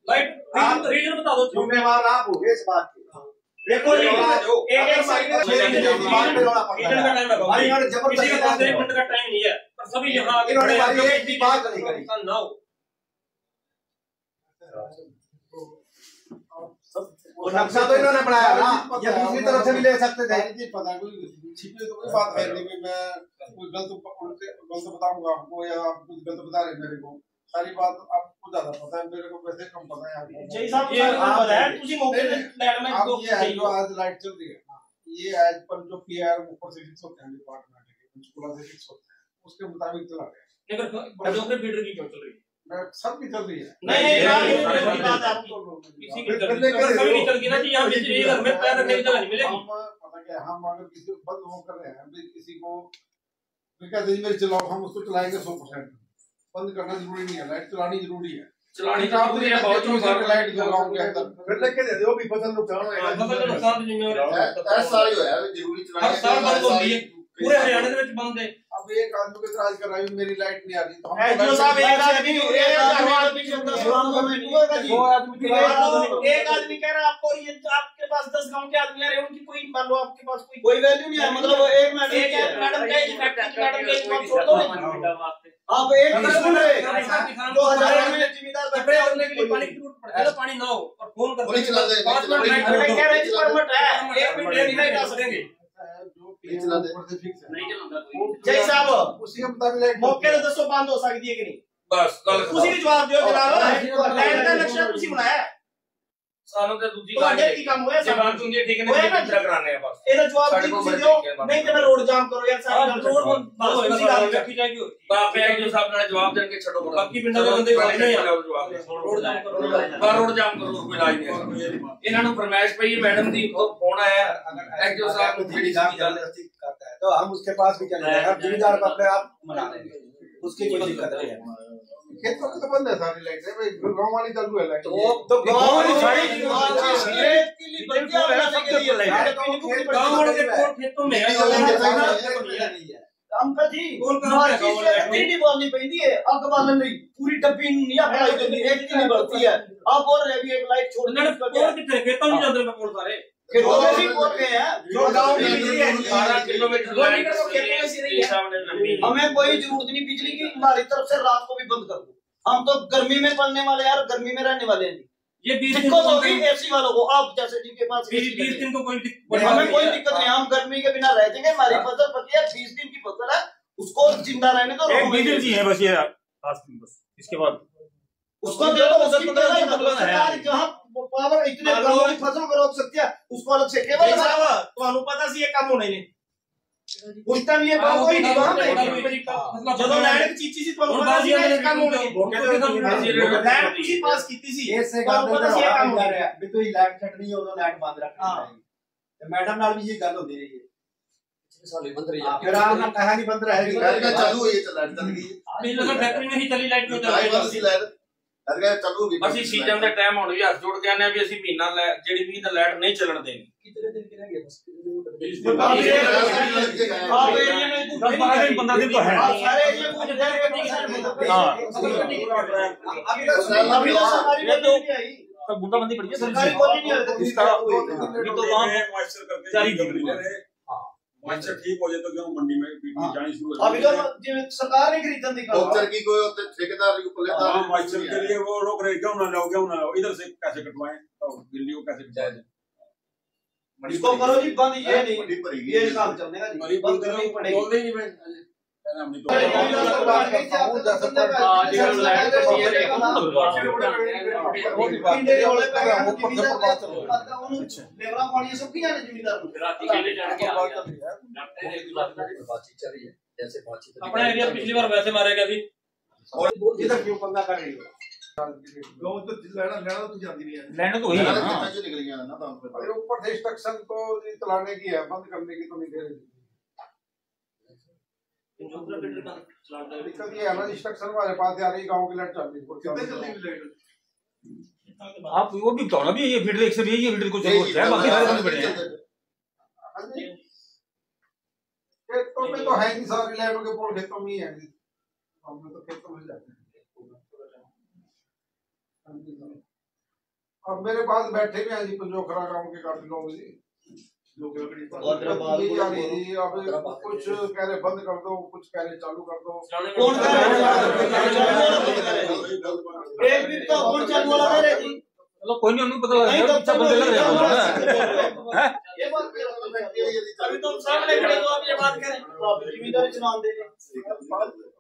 Light reason बता दो। जिम्मेवार आप हो इस बात के। देखो एक मिनट का टाइम नहीं है, पर सभी यहाँ नक्शा तो इन्होंने बनाया ना, ये दूसरी तरफ से भी ले सकते थे। पता छिपी तो कोई बात है नहीं, मैं कोई गलत बताऊंगा आपको या आप कुछ गलत बता रहे मेरे को। सारी बात आपको ज्यादा पता है, मेरे को वैसे कम पता है। जय साहब ये आप है तुसी मौके पे लाइट में दो ये है जो आज लाइट चल रही है ना, ये एज पर जो पीआर ऊपर से फिक्स होते हैं डिपार्टमेंट के, पंचकूला से फिक्स होते हैं, उसके मुताबिक चला रहे हैं। लेकिन बड़ों फीडर की क्यों चल रही है? सब की चल रही है। नहीं बात आपको किसी की चल रही है, कभी नहीं चलगी ना जी। यहाँ बिजली घर में पैर रखने की जगह नहीं मिलेगी। पता क्या, हम अगर किसी को बंद हो कर रहे हैं, किसी को मेरे चलाओ, हम उसको चलाएंगे 100%। बंद करना जरूरी नहीं है, लाइट चलानी जरूरी है। चलानी जरूरी है, बहुत लाइट जलाओ के अंदर फिर लेके दे दो भी फसल नुकसान होएगा। फसल का नुकसान तो जिम्मेवार है सारी होया जरूरी चलानी। हर साल बंद होती है, पूरे हरियाणा के ਵਿੱਚ बंद है। अब एक आदमी को इतराज कर रहा है मेरी लाइट नहीं आ रही, तो हम एसडीओ साहब एक आदमी कह रहा है आपको, ये आपके पास 10 गांव के आदमी आ रहे हैं, उनकी कोई मान लो आपके पास कोई वैल्यू नहीं है। मतलब एक मैडम का छोड़ दो आप, एक सुन रहे 2000 में जिम्मेदार कपड़े करने के लिए पानी की जरूरत पड़ती है, पानी ना हो और फोन करके 5 मिनट लाइट कह रहे हैं परमिट है, 1 मिनट नहीं आ सकेंगे। जय साहब उसी के मुताबिक मौके पे 200 बंद हो सकती है कि नहीं? बस उसी की जवाब दियो जनाब। लाइट का नक्शा तुसी बनाया सालों से दूसरी ਤੁਹਾਡੇ ਕੀ ਕੰਮ ਹੋਇਆ? जवाब दूंगे ठीक है नहीं नक्शा कराने हैं बस। ਇਹਦਾ ਜਵਾਬ ਤੁਸੀਂ ਦਿਓ, ਨਹੀਂ ਤੇ ਮੈਂ ਰੋਡ ਜਾਮ ਕਰੋ ਯਾਰ। ਸਾਰੀ ਗੱਲ ਰੋਡ ਬਸ ਉसी ਗੱਲ ਰੱਖੀ ਜਾਏਗੀ। ਬਾਪੇ ਆਈ ਜੋ ਸਾਹਿਬ ਨਾਲ ਜਵਾਬ ਦੇਣ ਕੇ ਛੱਡੋ, ਬਾਕੀ ਪਿੰਡਾਂ ਦੇ ਬੰਦੇ ਵਾਲੇ ਨਹੀਂ ਆ ਰੋਡ ਜਾਮ ਕਰੋ, ਰੋਡ ਜਾਮ ਕਰੋ, ਕੋਈ ਇਲਾਜ ਨਹੀਂ। ਇਹਨਾਂ ਨੂੰ ਫਰਮਾਇਸ਼ ਪਈ मैडम दी को फोन आया एक्टिव साहब को थोड़ी जबरदस्ती करता है तो हम उसके पास भी चले जाएंगे, अब जिम्मेदार को अपने आप मना लेंगे, उसकी कोई दिक्कत नहीं है। खेतों में तो बंद है सारी लाइटें, भाई गांव वाली चालू है लाइट। तो गांव वाली सारी खेत के लिए बंदियां बनाने के लिए गांव वाले के खेतों में अंकल जी नहीं बोलनी पड़ती है। अग बालन नहीं पूरी डब्बी नहीं अप्लाई करनी, एक की नहीं बढ़ती है। आप बोल रहे अभी एक लाइट छोड़ कितने खेतों में चल रहे सारे खेतों में भी बोल गए हैं जो गांव में बिजली है 12 किलोमीटर हमें कोई जरूरत नहीं बिजली की, हमारी तरफ से रात को भी बंद कर दो। हम तो गर्मी में पलने वाले यार, गर्मी में रहने वाले हैं। ये 20 दिन होगी एसी वालों को, आप जैसे जिनके पास 20 दिन को कोई हमें कोई दिक्कत नहीं, हम गर्मी के बिना रह जाएंगे। हमारी फसल पकी है, 20 दिन की फसल है, उसको जिंदा रहने दो। 20 दिन है बस, ये बस इसके बाद उसको दे दो। सरकार जहाँ पावर इतने गांवों की फसल को रोक सकती है, उसको अलग से केवल ਤੁਹਾਨੂੰ ਪਤਾ ਸੀ ਇਹ ਕੰਮ ਹੋਣੇ ਨੇ। उस टाइम ये बात कोई नहीं वहां पे ਜਦੋਂ ਲੈਂਡ ਚੀਚੀ ਸੀ ਤੁਹਾਨੂੰ ਪਤਾ ਸੀ ਇਹ ਕੰਮ ਹੋਣਗੇ। ਲੈਂਡ ਤੁਸੀਂ ਪਾਸ ਕੀਤੀ ਸੀ, ਇਸੇ ਗੱਲ ਦਾ ਇਹ ਕੰਮ ਹੋ ਰਿਹਾ ਵੀ ਤੁਸੀਂ ਲਾਈਟ ਛੱਡਣੀ ਹੈ ਉਦੋਂ ਲਾਈਟ ਬੰਦ ਰੱਖਣੀ ਹੈ। ਤੇ ਮੈਡਮ ਨਾਲ ਵੀ ਇਹ ਗੱਲ ਹੁੰਦੀ ਰਹੀ है, साल बंद रही है। फिर आपने कहा नहीं बंद रहेगी, लाइट चालू हुई है, लाइट चल गई अभी लगा फैक्ट्री में ही चली लाइट क्यों चल रही है? अगर चालू भी ਅਸੀਂ ਸੀਜ਼ਨ ਦੇ ਟਾਈਮ ਹੁਣ ਵੀ ਹੱਥ ਜੋੜ ਕੇ ਆਨੇ ਆ ਵੀ ਅਸੀਂ ਮਹੀਨਾ ਜਿਹੜੀ ਵੀ ਲਾਈਟ ਨਹੀਂ ਚੱਲਣ ਦੇਣੀ। कितने दिन के रह गए बस? आप एरिया में 15 दिन तो है। सारे एरिया में मुझे अभी तो सरकारी बोली नहीं आई, तो बूंदाबंदी पड़ी है सरकारी बोली नहीं आई इसका ये तो काम मॉइस्चर करके जारी कर मॉइस्चर ठीक हो जाए तो गेहूं मंडी में बिकनी जानी शुरू हो अभी तो सरकार ने खरीदन दी मॉइस्चर की कोई ठेकेदार को लेता मॉइस्चर के लिए वो रोक रहे गेहूं ना लाओ इधर से कैसे कटवाएं, तो दिल्ली को कैसे कटवाएं। इसको करो जी बंद, ये नहीं ये काम चलने का नहीं, बंद करनी पड़ेगी। बोल देंगे मैं हमने तो अपना एरिया पिछली बार वैसे मारे गया थी और इधर क्यों पंगा कर रही हो? गांव तो लेना तो जाती नहीं है, लैंड तो वही है ना, निकल गया ना। तो ऊपर से इंस्ट्रक्शन तो चलाने की है, बंद करने की तो नहीं दे रही। दिक्कत ये है ना, इंस्ट्रक्शन हमारे पास आ रही, गांव की लाइट चल रही है। आप वो भी बताओ ना भी ये फील्ड एक से ये फील्ड को जरूरत है, बाकी सारे बंद पड़े हैं। खेतों में तो है नहीं, सारी लाइटों के पोल खेतों में ही है, हम तो खेतों में जाते हैं। अब मेरे पास बैठे भी हैं जी पंजोखरा गांव के काफी लोग जी। अब कुछ कह रहे बंद कर दो, कुछ कह रहे चालू कर दो। कौन कह रहा है? एक भी तो कौन चालू वाला कह रहे जी? चलो कोई नहीं, उन्हें पता लग गया अच्छा बंदे लग रहे हैं हैं। ये बात अभी तो सामने खड़े हो, आप ये बात करें तो आप जिम्मेदारी चुनाव दे दें।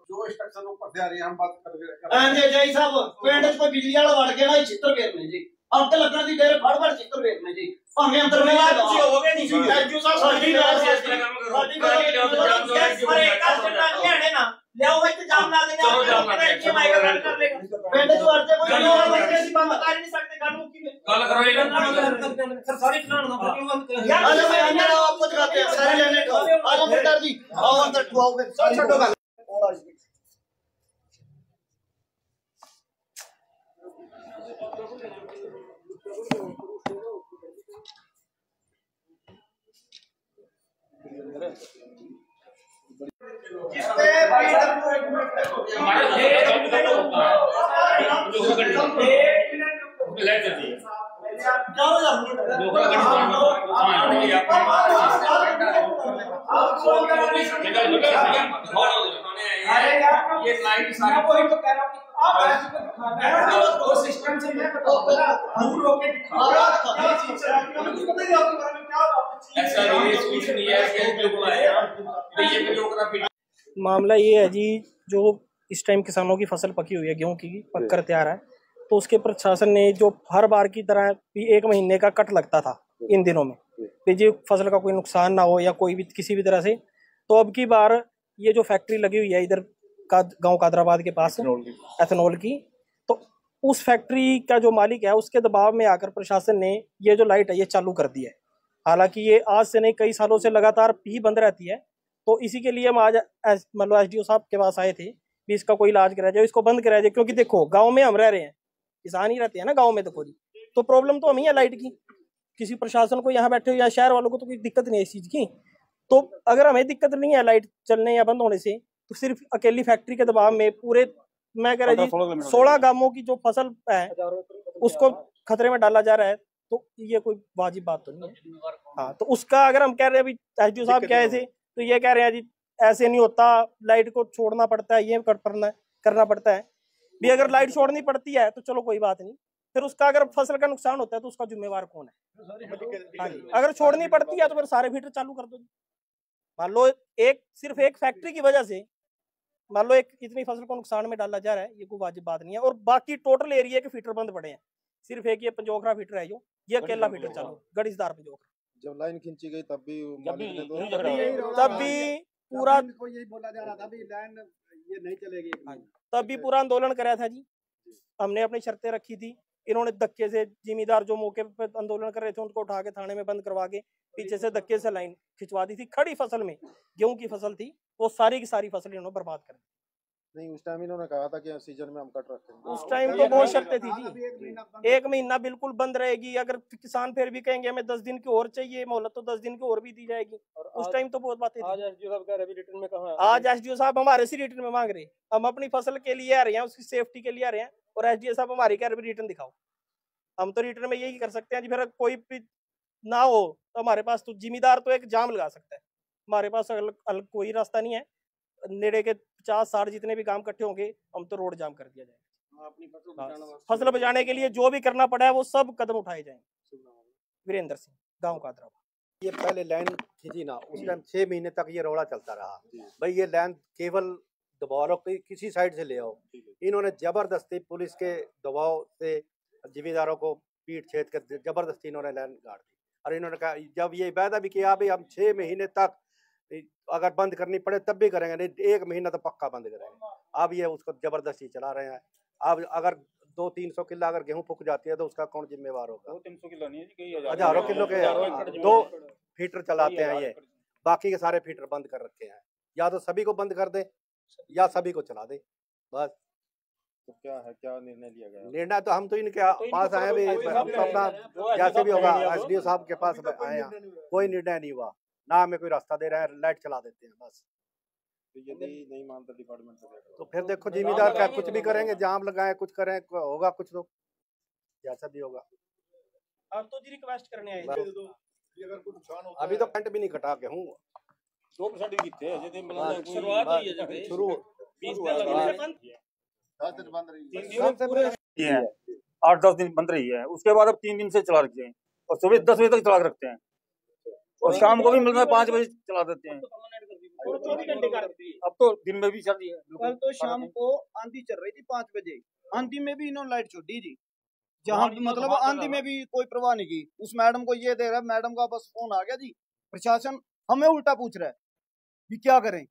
जो इंस्ट्रक्शन ऊपर से आ रही है हम बात कर रहे हैं। जी जय साहब पिंड च कोई बिजली वाला वड़ गया ना चित्र फेरने जी, अब तो लगना दी डेरे फड़ चित्र फेरने जी, भाਵੇਂ अंदर में बात जी हो गए नहीं जी। एसडीओ साहब साडी बात से इस तरह काम करो, साडी बात अरे एक घंटा नहीं आने ना लियाओ भाई तो जाम ला देंगे। चलो जाम ला देंगे, माइक रन कर लेगा पिंड च वड़ के कोई और बच्चे सी बात बता नहीं सकते। कानून की गल करो ये सर सॉरी चलान ना क्यों यार आज मैं अंदर आपको दिखाते हैं सारे लेने को। आज मुर्दार जी आओ अंदर ठुआओगे सर छोड़ो गल ये लाइट सारी वही तो कह रहा हूं आप सिस्टम से मैं दूर रोके मामला ये है जी, जो इस टाइम किसानों की फसल पकी हुई है, गेहूं की पक कर तैयार है, तो उसके प्रशासन ने जो हर बार की तरह भी 1 महीने का कट लगता था इन दिनों में कि जी फसल का कोई नुकसान ना हो या कोई भी किसी भी तरह से, तो अब की बार ये जो फैक्ट्री लगी हुई है इधर का गांव कादराबाद के पास एथेनॉल की, तो उस फैक्ट्री का जो मालिक है उसके दबाव में आकर प्रशासन ने ये जो लाइट है ये चालू कर दी है। हालांकि ये आज से नहीं कई सालों से लगातार भी बंद रहती है, तो इसी के लिए हम आज मतलब एसडीओ साहब के पास आए थे भी इसका कोई इलाज कराया जाए, इसको बंद कराया जाए। क्योंकि देखो गाँव में हम रह रहे हैं, किसान ही रहते हैं ना गाँव में, तो प्रॉब्लम तो हमें है लाइट की। किसी प्रशासन को यहाँ बैठे हो या शहर वालों को तो कोई दिक्कत नहीं है इस चीज़ की। तो अगर हमें दिक्कत नहीं है लाइट चलने या बंद होने से, तो सिर्फ अकेली फैक्ट्री के दबाव में पूरे मैं कह रहा जी 16 गांवों की जो फसल है उसको खतरे में डाला जा रहा है, तो ये कोई वाजिब बात तो नहीं है। हाँ, तो उसका अगर हम कह रहे हैं अभी एसडीओ साहब क्या ऐसे, तो ये कह रहे हैं जी ऐसे नहीं होता, लाइट को छोड़ना पड़ता है, ये करना पड़ता है भी। अगर लाइट छोड़नी पड़ती है तो चलो कोई बात नहीं, फिर उसका अगर फसल का नुकसान होता है तो उसका जिम्मेवार कौन है? अगर छोड़नी पड़ती है तो फिर सारे फीटर चालू कर दो। मान लो सिर्फ एक फैक्ट्री की वजह से मान लो इतनी फसल को नुकसान में डाला जा रहा है, ये कोई वाजिब बात नहीं है। और बाकी टोटल एरिया के फीटर बंद पड़े हैं, सिर्फ एक ये पंजोखरा फीटर है जो ये अकेला फीटर चालू गढ़ीसदार पंजोखरा। जब लाइन खींची गई तब भी पूरा यही बोला जा रहा था भी लाइन ये नहीं चलेगी, तब भी पूरा आंदोलन कराया था जी। हमने अपनी शर्तें रखी थी, इन्होंने धक्के से जिम्मेदार जो मौके पर आंदोलन कर रहे थे उनको उठा के थाने में बंद करवा के पीछे से धक्के से लाइन खिंचवा दी थी। खड़ी फसल में गेहूं की फसल थी, वो सारी की सारी फसल इन्होंने बर्बाद कर दी। नहीं, उस टाइम इन्होंने कहा था कि सीजन में हम कट रखेंगे। उस टाइम तो बहुत शर्तें थी जी, 1 महीना बिल्कुल बंद रहेगी। अगर किसान फिर भी कहेंगे हमें 10 दिन की और चाहिए मोहलत, तो 10 दिन की और भी दी जाएगी। उस टाइम तो बहुत बातें। आज एसडीओ साहब कह रहे हैं रिटर्न में कहां है? आज एसडीओ साहब हमारे से रिटर्न में मांग रहे हैं, हम अपनी फसल के लिए आ रहे हैं, उसकी सेफ्टी के लिए आ रहे हैं, और एसडीओ साहब हमारी कह रहे हैं रिटर्न दिखाओ। हम तो रिटर्न में यही कर सकते हैं जी, फिर कोई भी ना हो तो हमारे पास तो जिम्मेदार तो एक जाम लगा सकता है, हमारे पास अलग कोई रास्ता नहीं है। नेड़े के 50-60 जितने भी काम इकट्ठे होंगे, हम तो रोड जाम कर दिया जाएगा। फसल बचाने के लिए जो भी करना पड़ा है वो सब कदम उठाए जाएंगे। वीरेंद्र सिंह, गाँव कादराबाद। ये पहले लाइन खींची ना, उस टाइम 6 महीने तक ये रौला चलता रहा भाई ये लाइन केवल दबाव किसी साइड से ले आओ। इन्होंने जबरदस्ती पुलिस के दबाव से जिम्मेदारों को पीट छेद कर जबरदस्ती इन्होंने लाइन गाड़ दी। और इन्होंने कहा जब ये वायदा भी किया भाई हम 6 महीने तक अगर बंद करनी पड़े तब भी करेंगे, नहीं 1 महीना तो पक्का बंद करेंगे। अब ये उसको जबरदस्ती चला रहे हैं। अब अगर 200-300 किलो अगर गेहूं फूक जाती है तो उसका कौन जिम्मेवार होगा? 200-300 किलो नहीं है जी, हजारों किलो के 2 फीटर चलाते हैं ये, बाकी के सारे फीटर बंद कर रखे हैं। या तो सभी को बंद कर दे या सभी को चला दे, बस। तो क्या है, क्या निर्णय लिया गया? निर्णय तो हम तो इनके पास आए भी, हम तो अपना जैसे भी होगा एसडीओ साहब के पास आए हैं, कोई निर्णय नहीं हुआ ना, हमें कोई रास्ता दे रहे हैं, लाइट चला देते हैं बस। तो यदि नहीं मानता डिपार्टमेंट तो फिर देखो जिम्मेदार क्या कुछ भी करेंगे, जाम लगाए कुछ करें, होगा कुछ तो जैसा भी होगा। अब तो जी रिक्वेस्ट करने आए अभी तो करंट भी नहीं कटा के हूँ 2% ही कितने हैं जैसे मतलब शुरुआत हुई है जब शुरू 20 दिन लगे थे 3 दिन पूरे 8-10 दिन बंद रही है, उसके बाद अब 3 दिन से चला रखते हैं और सुबह 10 बजे तक चला के रखते हैं और शाम को भी मतलब 5 बजे चला देते हैं। 24 घंटे का अब तो दिन में भी चल रही है। कल तो शाम को आंधी चल रही थी 5 बजे, आंधी में भी इन्होंने लाइट छोड़ी जी, जहाँ मतलब आंधी में भी कोई परवाह नहीं की। उस मैडम को ये दे रहा है, मैडम का बस फोन आ गया जी, प्रशासन हमें उल्टा पूछ रहा है भी क्या करें,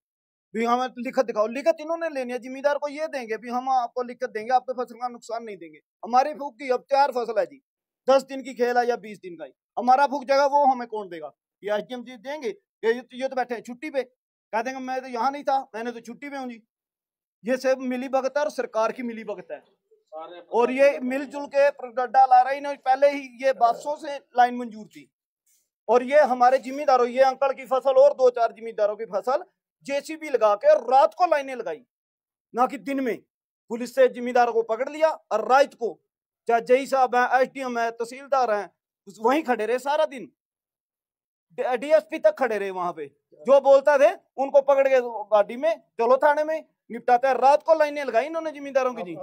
भी हमें लिखत दिखाओ। लिखत इन्होंने लेनी है, जिम्मेदार को ये देंगे भी हम आपको लिखत देंगे, आपके फसल का नुकसान नहीं देंगे। हमारी फूक की अब 4 फसल है जी, 10 दिन की खेल है या 20 दिन का ही, हमारा फूक जगह वो हमें कौन देगा? ये एसडीएम जी देंगे? ये तो बैठे हैं छुट्टी पे, कह देंगे मैं तो यहाँ नहीं था, मैंने तो छुट्टी पे हूँ जी। ये सब मिली भगत है और सरकार की मिली भगत है, और ये मिलजुल के गड्ढा ला रही है। पहले ही ये 1200 से लाइन मंजूर थी, और ये हमारे जिम्मेदारों, ये अंकल की फसल और 2-4 जिम्मेदारों की फसल जेसीबी लगा के रात को लाइनें लगाई, ना कि दिन में। पुलिस से जिम्मेदारों को पकड़ लिया और रात को चाहे जई साहब है, एसडीएम है, तहसीलदार हैं, वहीं खड़े रहे सारा दिन, डीएसपी तक खड़े रहे वहां पे। जो बोलता थे उनको पकड़ के गाड़ी में चलो थाने में निपटाते हैं। रात को लाइनें लगाई इन्होंने जिम्मेदारों की जी।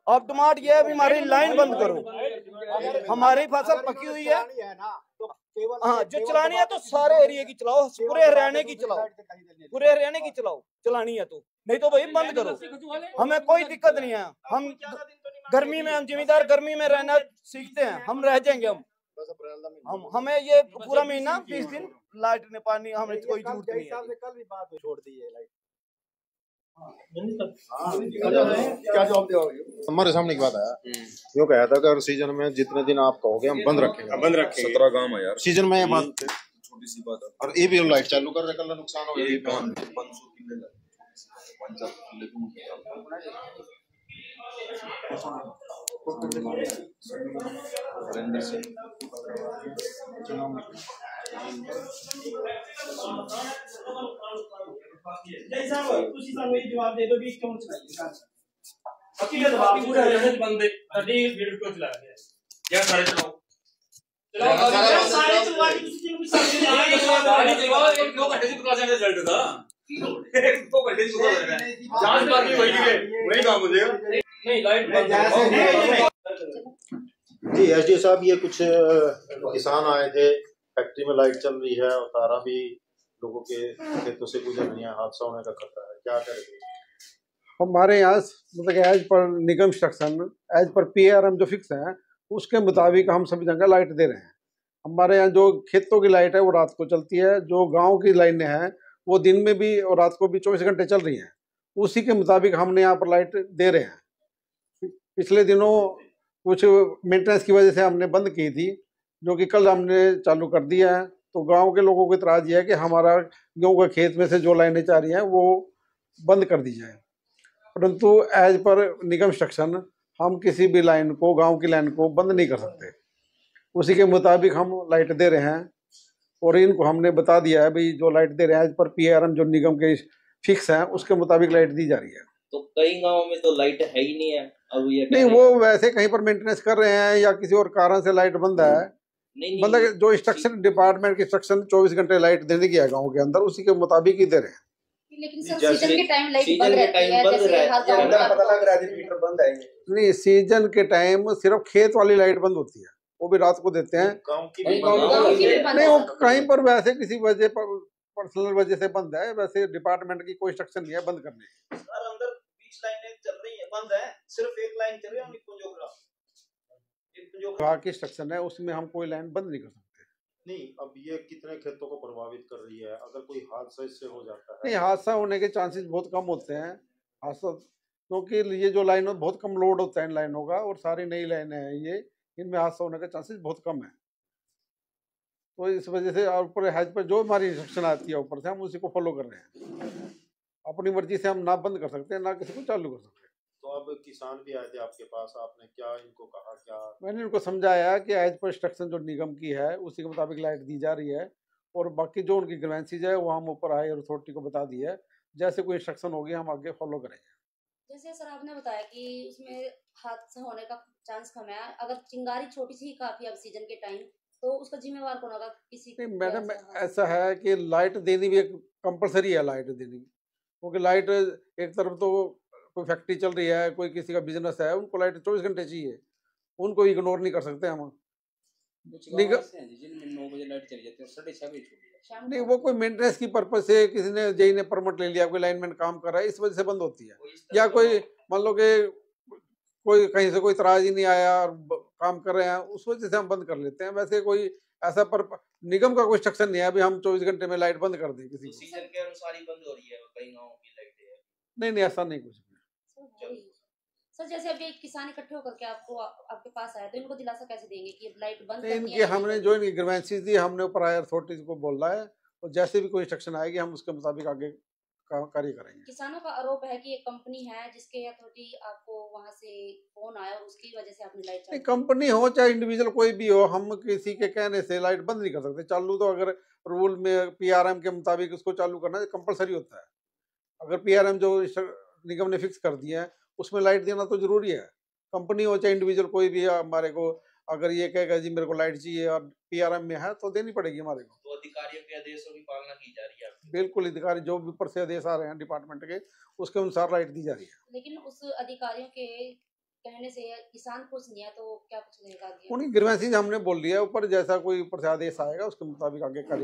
अब डिमांड ये है भी हमारी लाइन बंद करो, हमारी फसल पकी हुई है। हाँ, जो चलानी है तो सारे एरिया की चलाओ, पूरे हरियाणा की चलाओ, पूरे हरियाणा की चलाओ, चलानी है तो, नहीं तो भाई बंद करो, हमें कोई दिक्कत नहीं है। हम गर्मी में, हम जिम्मेदार गर्मी में रहना सीखते हैं, हम रह जाएंगे। हम हमें ये पूरा महीना 20 दिन लाइट ने पानी हमें कोई जरूरत नहीं है। कल भी बात छोड़ दी है लाइट। क्या जवाब दोगे? हमारे सामने की बात आया, यूँ कहा था कि सीजन में जितने दिन आप कहोगे हम बंद रखेंगे, 17 गांव है यार सीजन में ये बात छोटी सी बात है। और ये भी लाइट चालू कर रहे, कल नुकसान हो यही गया। 500 किलो जवाब दे दो भी क्यों चलाइए अकेले दबाव पूरे हरियाणा के बंदे अभी वीडियो क्यों चला रहे हैं? क्या सारे चलाओ सारे चलवा के किसी भी गाड़ी चलवाओ, 1-2 घंटे से क्लास एंड रिजल्ट था, 1-2 घंटे से जांच बाकी वही काम हो जाएगा। नहीं लाइट जी एसडी साहब, ये कुछ किसान आए थे, फैक्ट्री में लाइट चल रही है और तारा भी लोगों के खेतों से गुजर रही है, हादसा होने का खतरा है, क्या करेंगे? हमारे यहाँ मतलब एज पर निगम इंस्ट्रक्शन, एज पर पीआरएम जो फिक्स है उसके मुताबिक हम सभी जगह लाइट दे रहे हैं। हमारे यहाँ जो खेतों की लाइट है वो रात को चलती है, जो गांव की लाइनें हैं वो दिन में भी और रात को भी 24 घंटे चल रही हैं, उसी के मुताबिक हमने यहाँ पर लाइट दे रहे हैं। पिछले दिनों कुछ मेंटेनेंस की वजह से हमने बंद की थी, जो कि कल हमने चालू कर दिया है। तो गांव के लोगों को इतराज़ ये है कि हमारा गेहूँ के खेत में से जो लाइनें जा रही हैं वो बंद कर दी जाए, परंतु एज पर निगम इंस्ट्रक्शन हम किसी भी लाइन को, गांव की लाइन को बंद नहीं कर सकते। उसी के मुताबिक हम लाइट दे रहे हैं और इनको हमने बता दिया है भाई जो लाइट दे रहे हैं एज पर पीआरएम जो निगम के फिक्स हैं उसके मुताबिक लाइट दी जा रही है। तो कई गाँव में तो लाइट है ही नहीं है, अब ये नहीं, वो वैसे कहीं पर मेंटेनेंस कर रहे हैं या किसी और कारण से लाइट बंद है, मतलब जो इंस्ट्रक्शन डिपार्टमेंट की इंस्ट्रक्शन 24 घंटे लाइट देने की है गाँव के अंदर, उसी के मुताबिक ही दे रहे हैं। लेकिन सर सीजन के टाइम लाइट बंद रहती है, जैसे हर गांव में पता लग रहा है मीटर बंद है। नहीं, सीजन के टाइम सिर्फ खेत वाली लाइट बंद होती है, वो भी रात को देते हैं। गाँव की नहीं, वो कहीं पर वैसे किसी वजह पर पर्सनल वजह से बंद है, वैसे डिपार्टमेंट की कोई इंस्ट्रक्शन नहीं है बंद करने की। सर अंदर 20 लाइनें चल रही है, बंद है, सिर्फ एक लाइन चल रही है विभाग की इंस्ट्रक्शन है, उसमें हम कोई लाइन बंद नहीं कर सकते। नहीं, अब ये कितने खेतों को प्रभावित कर रही है, अगर कोई हादसा इससे हो जाता है? नहीं, हादसा होने के चांसेस बहुत कम होते हैं, हादसा क्योंकि ये जो लाइन बहुत कम लोड होता है इन लाइनों का, और सारी नई लाइनें हैं ये, इनमें हादसा होने के चांसेस बहुत कम है। तो इस वजह से ऊपर हैज पर जो हमारी इंस्ट्रक्शन आती है ऊपर से, हम उसी को फॉलो कर रहे हैं। अपनी मर्जी से हम ना बंद कर सकते हैं ना किसी को चालू कर सकते हैं। तो अब किसान भी आए थे आपके पास, आपने क्या इनको कहा? क्या मैंने इनको समझाया कि एज पर इंस्ट्रक्शन जो निगम की है उसी के मुताबिक लाइट दी जा रही है, और बाकी जो उनकी ग्रीवेंसीज है वो हम ऊपर हायर अथॉरिटी को बता दी है, जैसे कोई इंस्ट्रक्शन होगी हम आगे फॉलो करेंगे। जैसे सर आपने बताया कि उसमें हादसा होने का चांस कम है, अगर चिंगारी छोटी सी ही काफी अब सीजन के टाइम, तो उसका जिम्मेवार कौन होगा? किसी नहीं मैडम, ऐसा है कि लाइट देनी भी एक कंपलसरी है, लाइट देनी, क्योंकि लाइट एक तरफ तो कोई फैक्ट्री चल रही है, कोई किसी का बिजनेस है, उनको लाइट 24 घंटे चाहिए, उनको इग्नोर नहीं कर सकते हम। जिनमें 9 बजे लाइट चली जाती है, 6:30 बजे छूट जाती है। नहीं, वो कोई मेंटेनेंस की पर्पज से किसी ने जेई ने परमिट ले लिया, कोई लाइनमैन काम कर रहा है, इस वजह से बंद होती है। या कोई मान लो कि कोई कहीं से कोई इतराज ही नहीं आया और काम कर रहे हैं, उस वजह से हम बंद कर लेते हैं। वैसे कोई ऐसा पर निगम का कोई इंस्ट्रक्शन नहीं है अभी हम 24 घंटे में लाइट बंद कर दें किसी को। सीजन के अनुसार ही बंद हो रही है कई गांवों की लाइटें। नहीं, ऐसा नहीं कुछ। सर जैसे अभी एक किसान इकट्ठे होकर के आपके पास आए, तो इनको दिलासा कैसे देंगे कि लाइट बंद नहीं, इनकी हमने जो इनकी ग्रीवेंसेस दी, हमने ऊपर हायर अथॉरिटीज को बोला है, और जैसे भी कोई इंस्ट्रक्शन आएगी हम उसके मुताबिक आगे कार्य करेंगे। किसानों का आरोप है कि एक कंपनी है जिसके अथॉरिटी आपको वहां से फोन आया, उसकी वजह से आपने लाइट नहीं, कंपनी हो चाहे इंडिविजुअल कोई भी हो, हम किसी के कहने से लाइट बंद नहीं कर सकते। चालू तो अगर रूल में पीआरएम के मुताबिक उसको चालू करना कंपलसरी होता है। अगर पीआरएम जो निगम ने फिक्स कर दिया है उसमें लाइट देना तो जरूरी है। कंपनी हो चाहे इंडिविजुअल कोई भी है, हमारे को अगर ये कहेगा जी मेरे को लाइट चाहिए और पीआरएम में है तो देनी पड़ेगी हमारे को। तो अधिकारियों के आदेशों की पालना की जा रही है? बिल्कुल, अधिकारी जो भी ऊपर से आदेश आ रहे हैं डिपार्टमेंट के, उसके अनुसार लाइट दी जा रही है। लेकिन उस अधिकारियों के कहने से किसान खुश नहीं है, तो क्या कुछ रहेगा? उनकी ग्रीवेंसेस हमने बोल दिया ऊपर, जैसा कोई ऊपर से आदेश आएगा उसके मुताबिक आगे कार्य